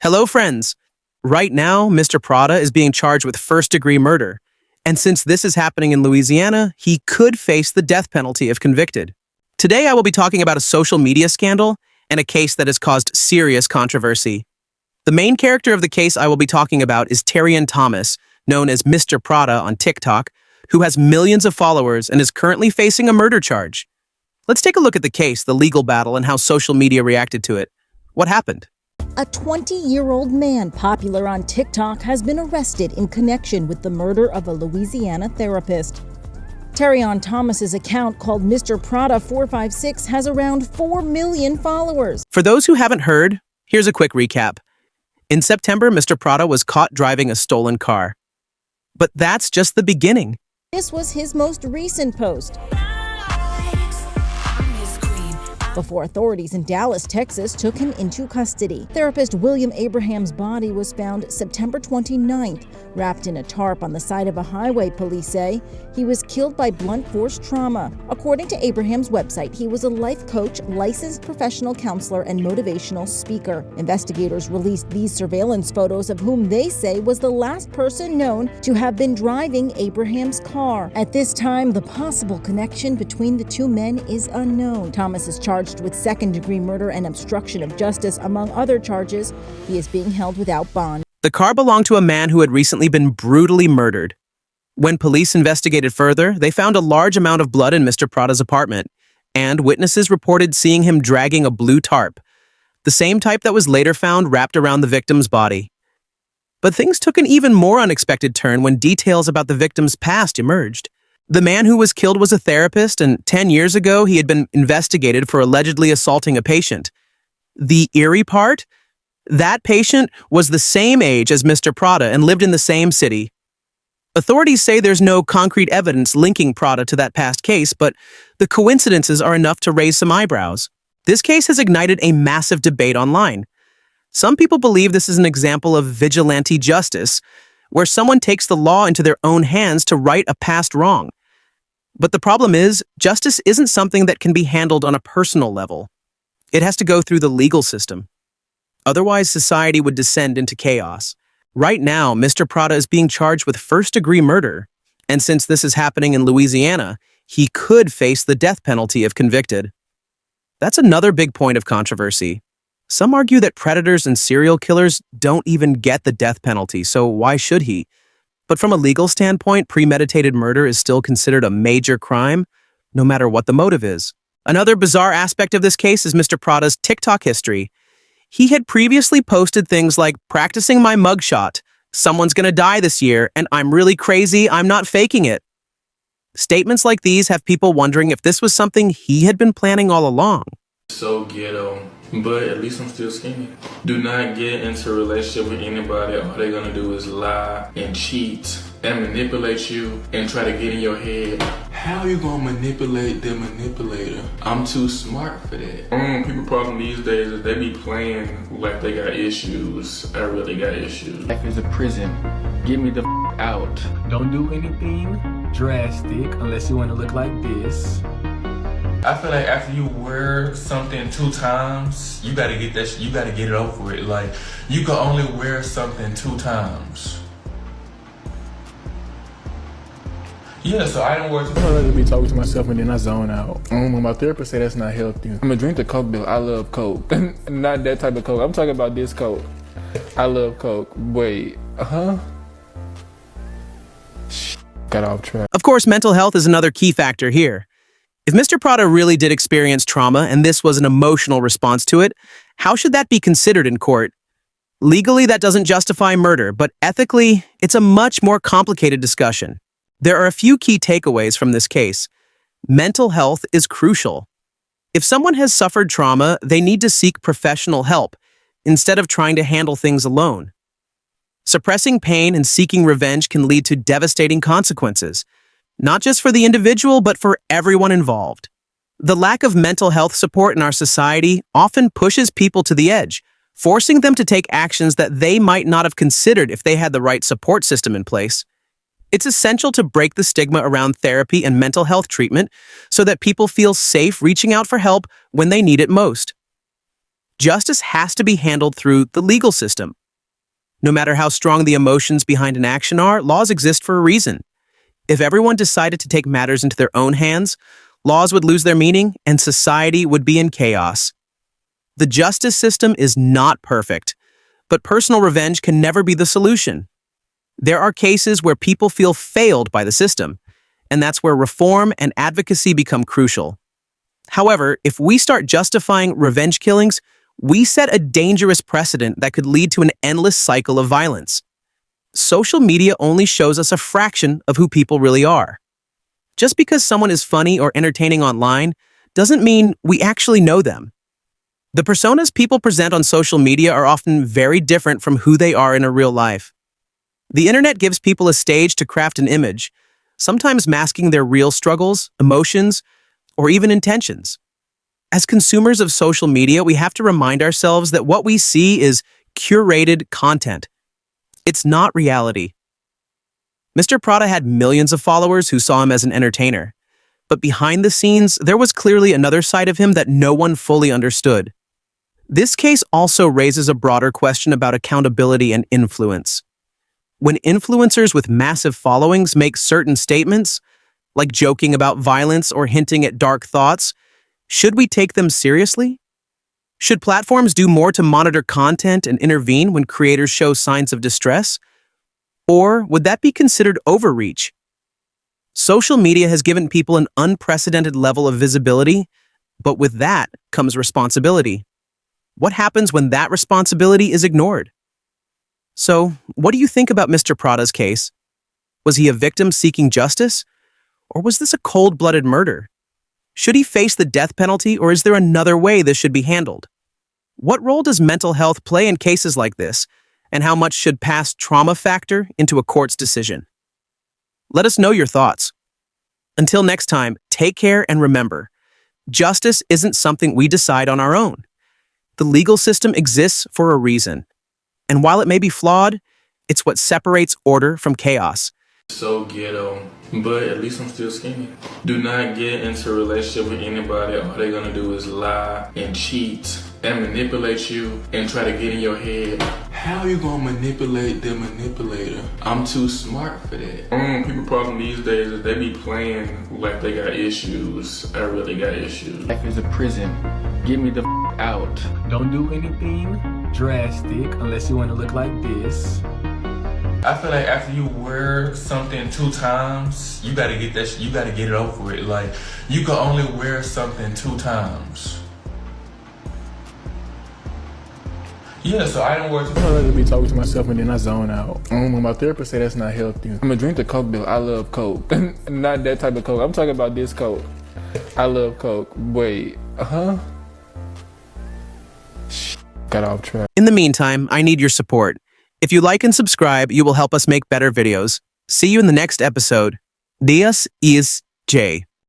Hello, friends. Right now, Mr. Prada is being charged with first-degree murder. And since this is happening in Louisiana, he could face the death penalty if convicted. Today, I will be talking about a social media scandal and a case that has caused serious controversy. The main character of the case I will be talking about is Terrion Thomas, known as Mr. Prada on TikTok, who has millions of followers and is currently facing a murder charge. Let's take a look at the case, the legal battle, and how social media reacted to it. What happened? A 20-year-old man popular on TikTok has been arrested in connection with the murder of a Louisiana therapist. Terrion Thomas's account, called Mr. Prada 456, has around 4 million followers. For those who haven't heard, here's a quick recap. In September, Mr. Prada was caught driving a stolen car. But that's just the beginning. This was his most recent post. Before authorities in Dallas, Texas took him into custody. Therapist William Abraham's body was found September 29th, wrapped in a tarp on the side of a highway, police say. He was killed by blunt force trauma. According to Abraham's website, he was a life coach, licensed professional counselor, and motivational speaker. Investigators released these surveillance photos of whom they say was the last person known to have been driving Abraham's car. At this time, the possible connection between the two men is unknown. Thomas is charged with second-degree murder and obstruction of justice, among other charges. He is being held without bond. The car belonged to a man who had recently been brutally murdered. When police investigated further, they found a large amount of blood in Mr. Prada's apartment, and witnesses reported seeing him dragging a blue tarp, the same type that was later found wrapped around the victim's body. But things took an even more unexpected turn when details about the victim's past emerged. The man who was killed was a therapist, and 10 years ago, he had been investigated for allegedly assaulting a patient. The eerie part? That patient was the same age as Mr. Prada and lived in the same city. Authorities say there's no concrete evidence linking Prada to that past case, but the coincidences are enough to raise some eyebrows. This case has ignited a massive debate online. Some people believe this is an example of vigilante justice, where someone takes the law into their own hands to right a past wrong. But the problem is, justice isn't something that can be handled on a personal level. It has to go through the legal system. Otherwise, society would descend into chaos. Right now, Mr. Prada is being charged with first-degree murder, and since this is happening in Louisiana, he could face the death penalty if convicted. That's another big point of controversy. Some argue that predators and serial killers don't even get the death penalty, so why should he? But from a legal standpoint, premeditated murder is still considered a major crime, no matter what the motive is. Another bizarre aspect of this case is Mr. Prada's TikTok history. He had previously posted things like, "Practicing my mugshot, someone's gonna die this year, and I'm really crazy, I'm not faking it." Statements like these have people wondering if this was something he had been planning all along. So ghetto, but at least I'm still skinny. Do not get into a relationship with anybody. All they're gonna do is lie and cheat and manipulate you and try to get in your head. How you gonna manipulate the manipulator? I'm too smart for that. People problem these days is they be playing like they got issues. I really got issues. Life is a prison. Get me the out. Don't do anything drastic unless you want to look like this. I feel like after you wear something 2 times, you gotta get that. You gotta get it over with. Like you can only wear something 2 times. Yeah, so I don't work. I'd rather be talking to myself and then I zone out. When my therapist say that's not healthy. I'm gonna drink the Coke, Bill. I love Coke. Not that type of Coke. I'm talking about this Coke. I love Coke. Wait, got off track. Of course, mental health is another key factor here. If Mr. Prada really did experience trauma and this was an emotional response to it, how should that be considered in court? Legally, that doesn't justify murder, but ethically, it's a much more complicated discussion. There are a few key takeaways from this case. Mental health is crucial. If someone has suffered trauma, they need to seek professional help instead of trying to handle things alone. Suppressing pain and seeking revenge can lead to devastating consequences, not just for the individual, but for everyone involved. The lack of mental health support in our society often pushes people to the edge, forcing them to take actions that they might not have considered if they had the right support system in place. It's essential to break the stigma around therapy and mental health treatment so that people feel safe reaching out for help when they need it most. Justice has to be handled through the legal system. No matter how strong the emotions behind an action are, laws exist for a reason. If everyone decided to take matters into their own hands, laws would lose their meaning and society would be in chaos. The justice system is not perfect, but personal revenge can never be the solution. There are cases where people feel failed by the system, and that's where reform and advocacy become crucial. However, if we start justifying revenge killings, we set a dangerous precedent that could lead to an endless cycle of violence. Social media only shows us a fraction of who people really are. Just because someone is funny or entertaining online doesn't mean we actually know them. The personas people present on social media are often very different from who they are in a real life. The internet gives people a stage to craft an image, sometimes masking their real struggles, emotions, or even intentions. As consumers of social media, we have to remind ourselves that what we see is curated content. It's not reality. Mr. Prada had millions of followers who saw him as an entertainer, but behind the scenes, there was clearly another side of him that no one fully understood. This case also raises a broader question about accountability and influence. When influencers with massive followings make certain statements, like joking about violence or hinting at dark thoughts, should we take them seriously? Should platforms do more to monitor content and intervene when creators show signs of distress? Or would that be considered overreach? Social media has given people an unprecedented level of visibility, but with that comes responsibility. What happens when that responsibility is ignored? So, what do you think about Mr. Prada's case? Was he a victim seeking justice? Or was this a cold-blooded murder? Should he face the death penalty, or is there another way this should be handled? What role does mental health play in cases like this, and how much should past trauma factor into a court's decision? Let us know your thoughts. Until next time, take care and remember, justice isn't something we decide on our own. The legal system exists for a reason. And while it may be flawed, it's what separates order from chaos. So ghetto, but at least I'm still skinny. Do not get into a relationship with anybody. All they're gonna do is lie and cheat and manipulate you and try to get in your head. How you gonna manipulate the manipulator? I'm too smart for that. People problem these days is they be playing like they got issues. I really got issues. Life is a prison. Get me the out. Don't do anything drastic unless you want to look like this. I feel like after you wear something 2 times, you gotta get that. You gotta get it over with. Like you can only wear something 2 times. Yeah, so I don't work. I'd rather be talking to myself and then I zone out. My therapist said that's not healthy. I'm gonna drink the Coke bill. I love Coke. Not that type of Coke. I'm talking about this Coke. I love Coke. Wait, got off track. In the meantime, I need your support. If you like and subscribe, you will help us make better videos. See you in the next episode. Dias is J.